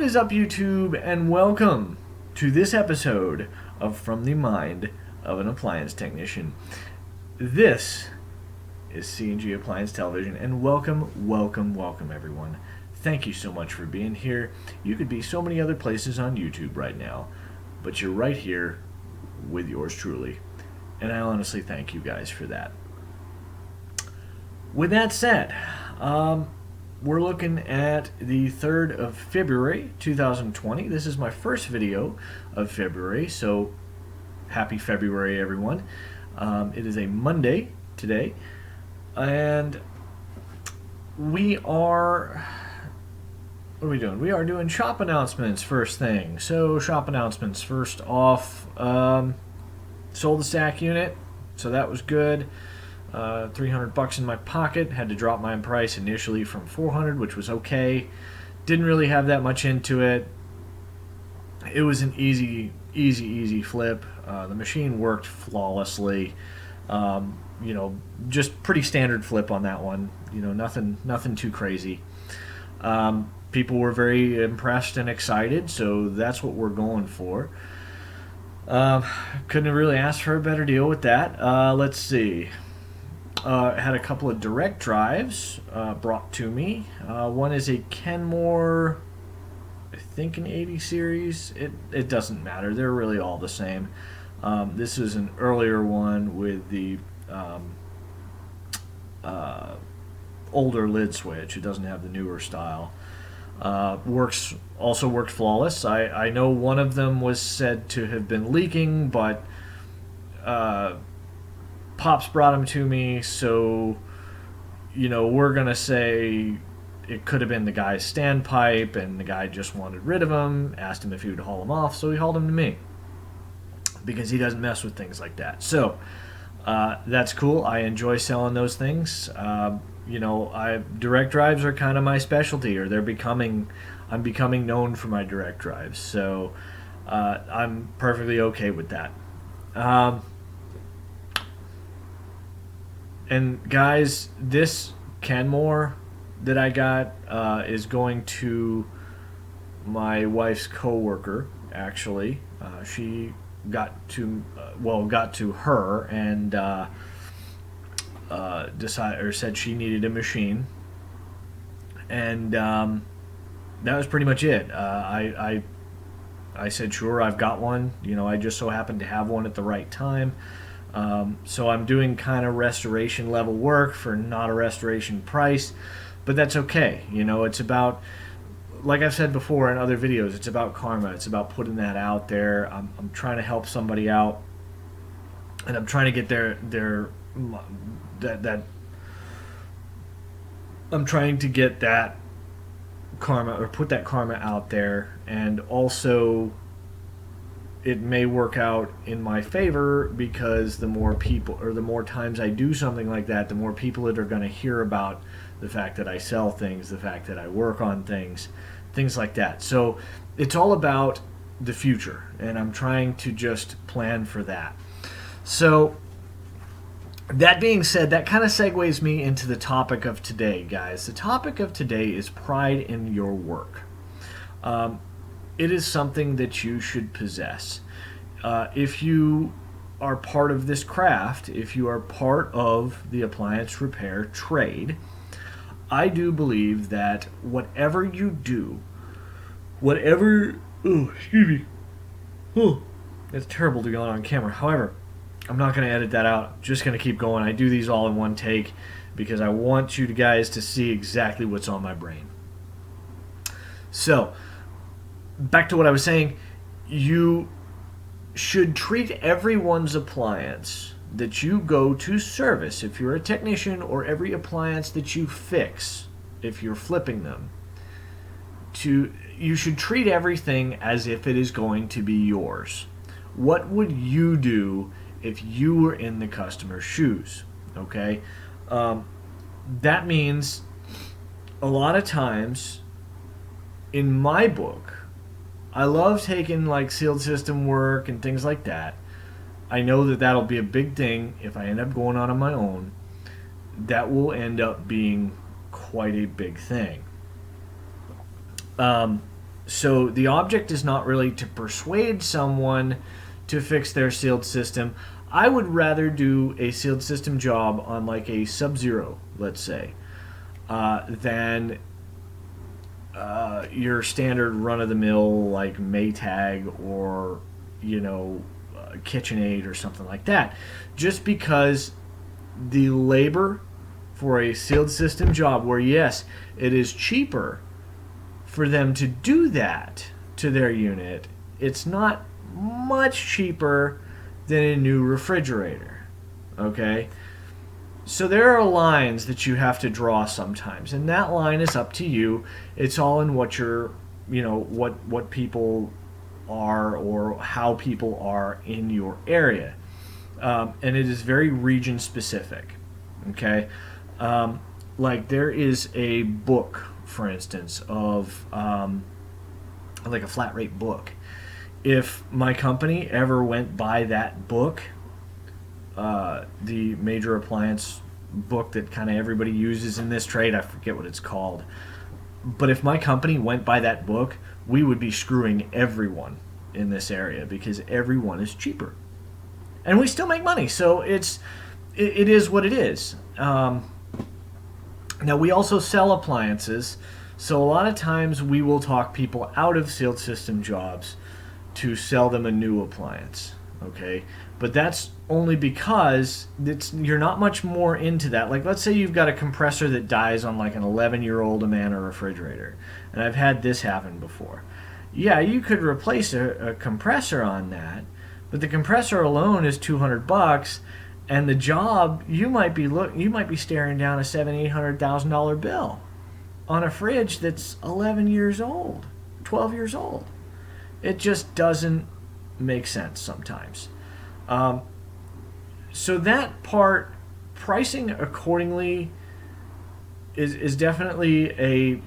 What is up, YouTube, and welcome to this episode of From the Mind of an Appliance Technician. This is C&G Appliance Television, and welcome, everyone. Thank you so much for being here. You could be so many other places on YouTube right now, but you're right here with yours truly, and I honestly thank you guys for that. With that said, we're looking at the 3rd of February 2020. This is my first video of February, so happy February, everyone. It is a Monday today, and we are... what are we doing? We are doing shop announcements first thing. So shop announcements. First off, sold the stack unit, so that was good. $300 in my pocket. Had to drop my price initially from $400, which was okay. Didn't really have that much into it. It was an easy flip. The machine worked flawlessly. Just pretty standard flip on that one. Nothing too crazy. People were very impressed and excited, so that's what we're going for. Couldn't really ask for a better deal with that. Let's see. Had a couple of direct drives brought to me. One is a Kenmore, I think an 80 series. It doesn't matter. They're really all the same. This is an earlier one with the older lid switch. It doesn't have the newer style. Also worked flawless. I know one of them was said to have been leaking, but Pops brought them to me, so we're gonna say it could have been the guy's standpipe, and the guy just wanted rid of them. Asked him if he would haul them off, so he hauled them to me because he doesn't mess with things like that. So that's cool. I enjoy selling those things. Direct drives are kind of my specialty, or I'm becoming known for my direct drives. So I'm perfectly okay with that. And guys, this Kenmore that I got is going to my wife's coworker. Actually, she got to her and said she needed a machine, and that was pretty much it. I said, sure, I've got one. I just so happened to have one at the right time. So I'm doing kind of restoration level work for not a restoration price, but that's okay. It's about, like I've said before in other videos, it's about karma. It's about putting that out there. I'm trying to help somebody out, and I'm trying to get I'm trying to get that karma, or put that karma out there, and also it may work out in my favor, because the more people, or the more times I do something like that, the more people that are going to hear about the fact that I sell things, the fact that I work on things like that. So it's all about the future, and I'm trying to just plan for that. So that being said, that kind of segues me into the topic of today, guys. The topic of today is pride in your work. It is something that you should possess. If you are part of this craft, if you are part of the appliance repair trade, I do believe that whatever you do, it's terrible to go on camera. However, I'm not going to edit that out. I'm just going to keep going. I do these all in one take because I want you guys to see exactly what's on my brain. So, back to what I was saying, you should treat everyone's appliance that you go to service, if you're a technician, or every appliance that you fix, if you're flipping them, you should treat everything as if it is going to be yours. What would you do if you were in the customer's shoes? Okay? That means a lot of times, in my book, I love taking like sealed system work and things like that. I know that that'll be a big thing if I end up going on my own. That will end up being quite a big thing. So the object is not really to persuade someone to fix their sealed system. I would rather do a sealed system job on like a Sub-Zero, let's say, than your standard run-of-the-mill like Maytag or KitchenAid or something like that. Just because the labor for a sealed system job, where yes, it is cheaper for them to do that to their unit, it's not much cheaper than a new refrigerator. Okay? So there are lines that you have to draw sometimes, and that line is up to you. It's all in what you're, what people are or how people are in your area. And it is very region specific. Okay? Like there is a book, for instance, of like a flat rate book. If my company ever went by that book, the major appliance book that kind of everybody uses in this trade, I forget what it's called, but if my company went by that book, we would be screwing everyone in this area because everyone is cheaper, and we still make money. So it is what it is. Now we also sell appliances, so a lot of times we will talk people out of sealed system jobs to sell them a new appliance. Okay, but that's only because you're not much more into that. Like, let's say you've got a compressor that dies on like an 11-year-old Amana refrigerator, and I've had this happen before. Yeah, you could replace a compressor on that, but the compressor alone is $200, and the job you might be staring down a $700,000-$800,000 bill on a fridge that's 11 years old, 12 years old. It just doesn't make sense sometimes. So that part, pricing accordingly, is definitely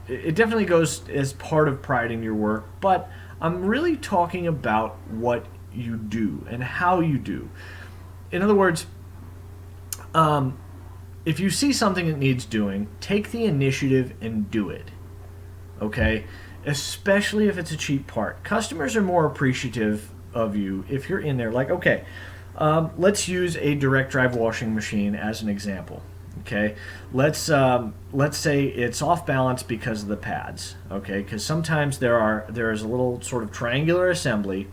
it definitely goes as part of pride in your work. But I'm really talking about what you do and how you do. In other words, if you see something that needs doing, take the initiative and do it. Okay? Especially if it's a cheap part. Customers are more appreciative of you if you're in there. Like, okay, let's use a direct drive washing machine as an example. Okay, let's say it's off balance because of the pads. Okay, because sometimes there is a little sort of triangular assembly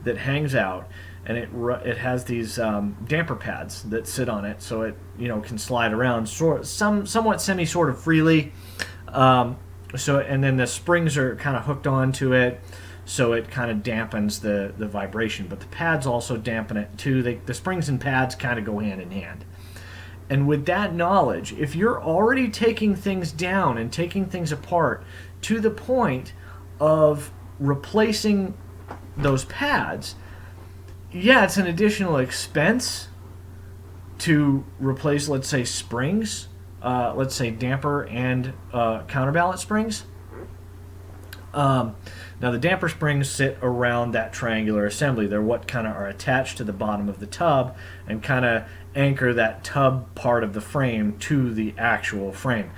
that hangs out, and it has these damper pads that sit on it, so it can slide around somewhat sort of freely. And then the springs are kind of hooked onto it, so it kind of dampens the vibration. But the pads also dampen it too. The springs and pads kind of go hand in hand. And with that knowledge, if you're already taking things down and taking things apart to the point of replacing those pads, yeah, it's an additional expense to replace, let's say, springs. Let's say damper and counterbalance springs. Now the damper springs sit around that triangular assembly. They're what kind of are attached to the bottom of the tub and kind of anchor that tub part of the frame to the actual frame.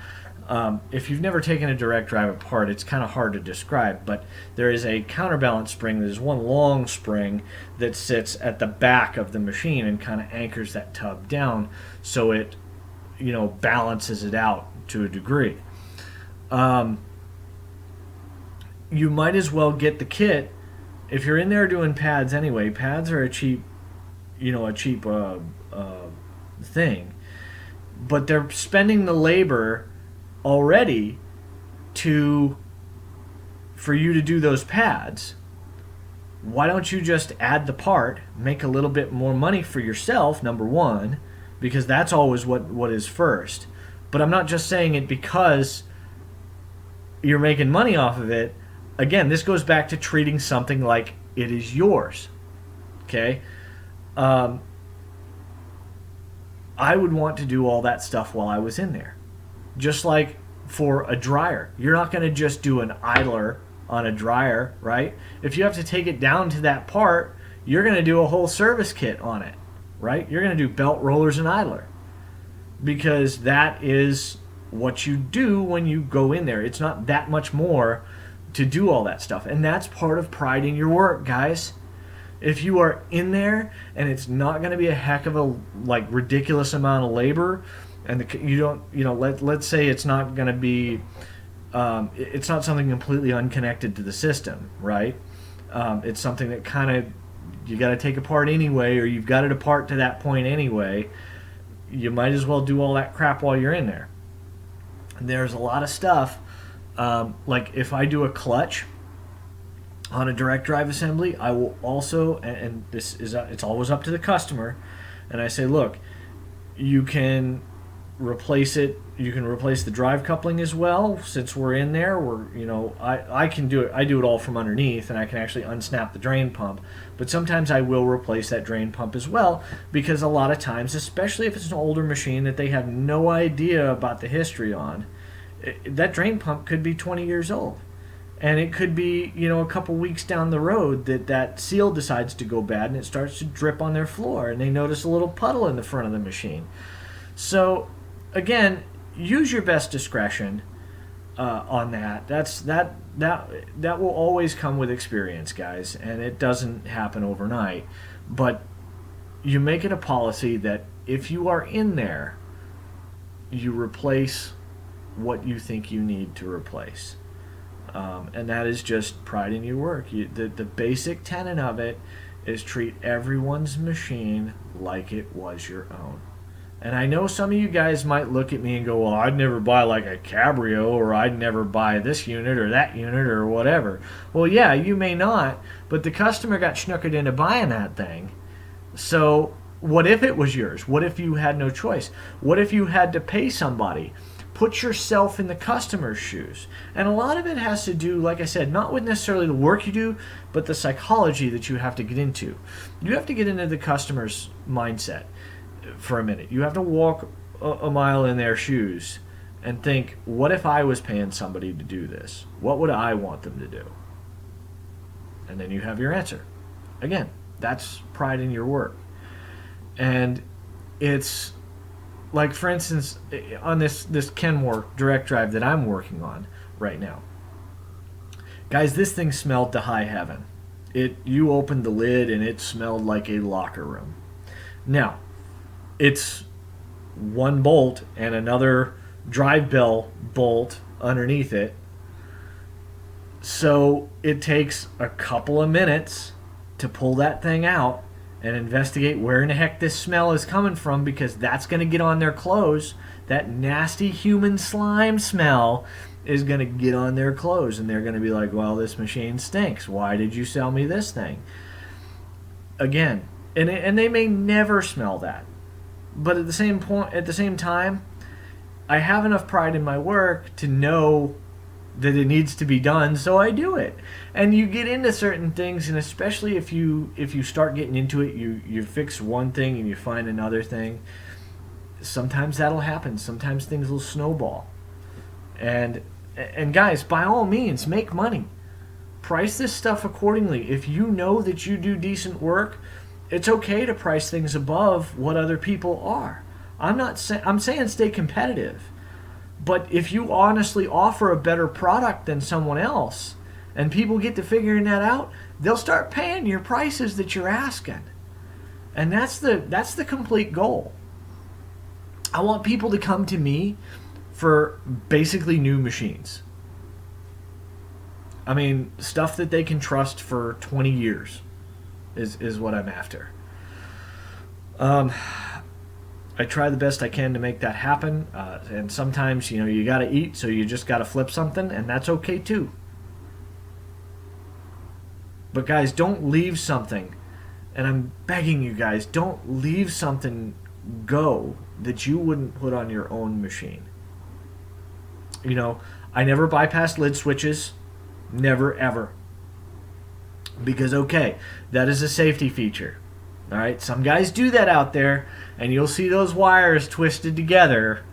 If you've never taken a direct drive apart, it's kind of hard to describe, but there is a counterbalance spring. There's one long spring that sits at the back of the machine and kind of anchors that tub down so it balances it out to a degree. You might as well get the kit if you're in there doing pads anyway. Pads are a cheap thing, but they're spending the labor already for you to do those pads. Why don't you just add the part, make a little bit more money for yourself, number one, because that's always what is first. But I'm not just saying it because you're making money off of it. Again, this goes back to treating something like it is yours. Okay? I would want to do all that stuff while I was in there. Just like for a dryer. You're not going to just do an idler on a dryer, right? If you have to take it down to that part, you're going to do a whole service kit on it, right? You're going to do belt, rollers, and idler. Because that is what you do when you go in there. It's not that much more to do all that stuff. And that's part of pride in your work, guys. If you are in there and it's not going to be a heck of a like ridiculous amount of labor, and you don't, let's say it's not going to be, it's not something completely unconnected to the system, right? It's something that kind of you got to take apart anyway, or you've got it apart to that point anyway. You might as well do all that crap while you're in there. And there's a lot of stuff, like if I do a clutch on a direct drive assembly, I will also, and this is it's always up to the customer, and I say, look, you can replace it. You can replace the drive coupling as well. Since we're in there, I can do it. I do it all from underneath, and I can actually unsnap the drain pump. But sometimes I will replace that drain pump as well, because a lot of times, especially if it's an older machine that they have no idea about the history on, that drain pump could be 20 years old. And it could be, a couple weeks down the road that seal decides to go bad and it starts to drip on their floor, and they notice a little puddle in the front of the machine. So, again, use your best discretion on that. That will always come with experience, guys, and it doesn't happen overnight. But you make it a policy that if you are in there, you replace what you think you need to replace. And that is just pride in your work. The basic tenet of it is treat everyone's machine like it was your own. And I know some of you guys might look at me and go, well, I'd never buy like a Cabrio, or I'd never buy this unit or that unit or whatever. Well, yeah, you may not, but the customer got snookered into buying that thing. So what if it was yours? What if you had no choice? What if you had to pay somebody? Put yourself in the customer's shoes. And a lot of it has to do, like I said, not with necessarily the work you do, but the psychology that you have to get into. You have to get into the customer's mindset for a minute. You have to walk a mile in their shoes and think, what if I was paying somebody to do this? What would I want them to do? And then you have your answer. Again, that's pride in your work. And it's like, for instance, on this Kenmore direct drive that I'm working on right now. Guys, this thing smelled to high heaven. You opened the lid and it smelled like a locker room. Now, it's one bolt and another drive bell bolt underneath it. So it takes a couple of minutes to pull that thing out and investigate where in the heck this smell is coming from, because that's going to get on their clothes. That nasty human slime smell is going to get on their clothes, and they're going to be like, well, this machine stinks. Why did you sell me this thing? Again, and they may never smell that. But at the same time, I have enough pride in my work to know that it needs to be done, so I do it. And you get into certain things, and especially if you start getting into it, you fix one thing and you find another thing. Sometimes that'll happen. Sometimes things will snowball. And guys, by all means, make money. Price this stuff accordingly. If you know that you do decent work, it's okay to price things above what other people are. I'm saying stay competitive. But if you honestly offer a better product than someone else, and people get to figuring that out, they'll start paying your prices that you're asking. And that's the complete goal. I want people to come to me for basically new machines. I mean, stuff that they can trust for 20 years is what I'm after. I try the best I can to make that happen, and sometimes you got to eat, so you just got to flip something, and that's okay too. But guys, don't leave something, and I'm begging you guys, don't leave something go that you wouldn't put on your own machine. I never bypass lid switches, never ever, because okay, that is a safety feature. All right, some guys do that out there, and you'll see those wires twisted together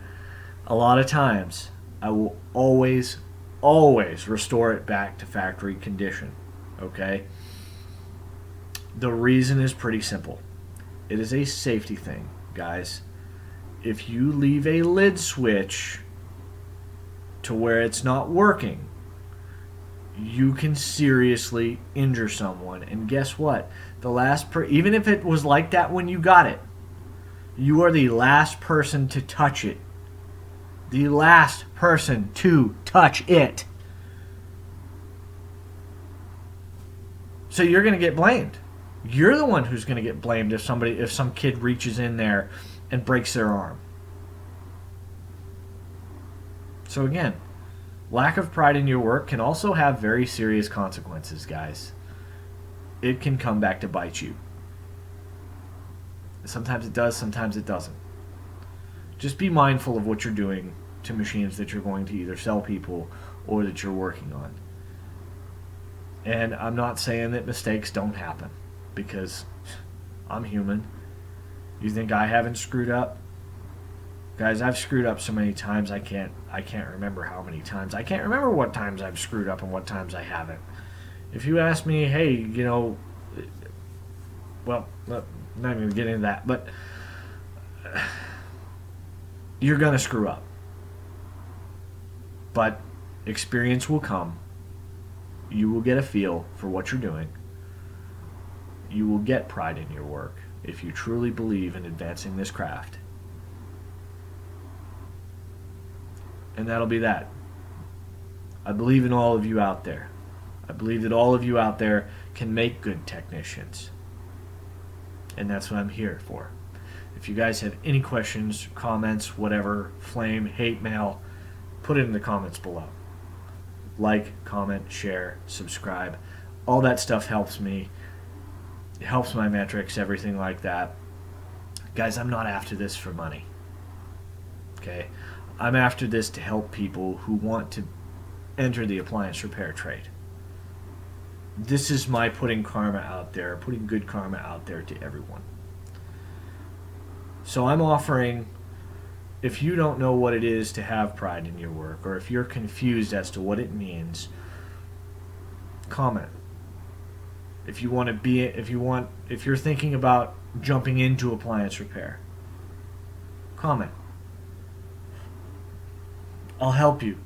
a lot of times. I will always restore it back to factory condition, okay? The reason is pretty simple. It is a safety thing, guys. If you leave a lid switch to where it's not working, you can seriously injure someone. And guess what? Even if it was like that when you got it, you are the last person to touch it. The last person to touch it. So you're going to get blamed. You're the one who's going to get blamed if some kid reaches in there and breaks their arm. So again, lack of pride in your work can also have very serious consequences, guys. It can come back to bite you. Sometimes it does, sometimes it doesn't. Just be mindful of what you're doing to machines that you're going to either sell people or that you're working on. And I'm not saying that mistakes don't happen, because I'm human. You think I haven't screwed up? Guys, I've screwed up so many times I can't remember how many times. I can't remember what times I've screwed up and what times I haven't. If you ask me, hey, well, not even going to get into that, but you're going to screw up. But experience will come. You will get a feel for what you're doing. You will get pride in your work if you truly believe in advancing this craft. And that'll be that. I believe in all of you out there. I believe that all of you out there can make good technicians. And that's what I'm here for. If you guys have any questions, comments, whatever, flame, hate mail, put it in the comments below. Like, comment, share, subscribe. All that stuff helps me. It helps my metrics, everything like that. Guys, I'm not after this for money. Okay? I'm after this to help people who want to enter the appliance repair trade. This is my putting karma out there, putting good karma out there to everyone. So I'm offering, if you don't know what it is to have pride in your work, or if you're confused as to what it means, comment. If you're thinking about jumping into appliance repair, comment. I'll help you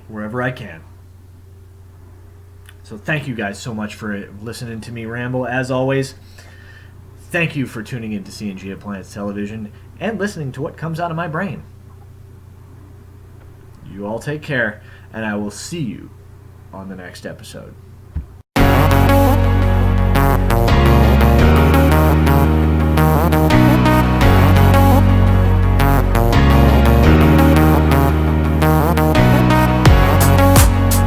wherever I can. So thank you guys so much for listening to me ramble. As always, thank you for tuning in to C&G Appliance Television and listening to what comes out of my brain. You all take care, and I will see you on the next episode.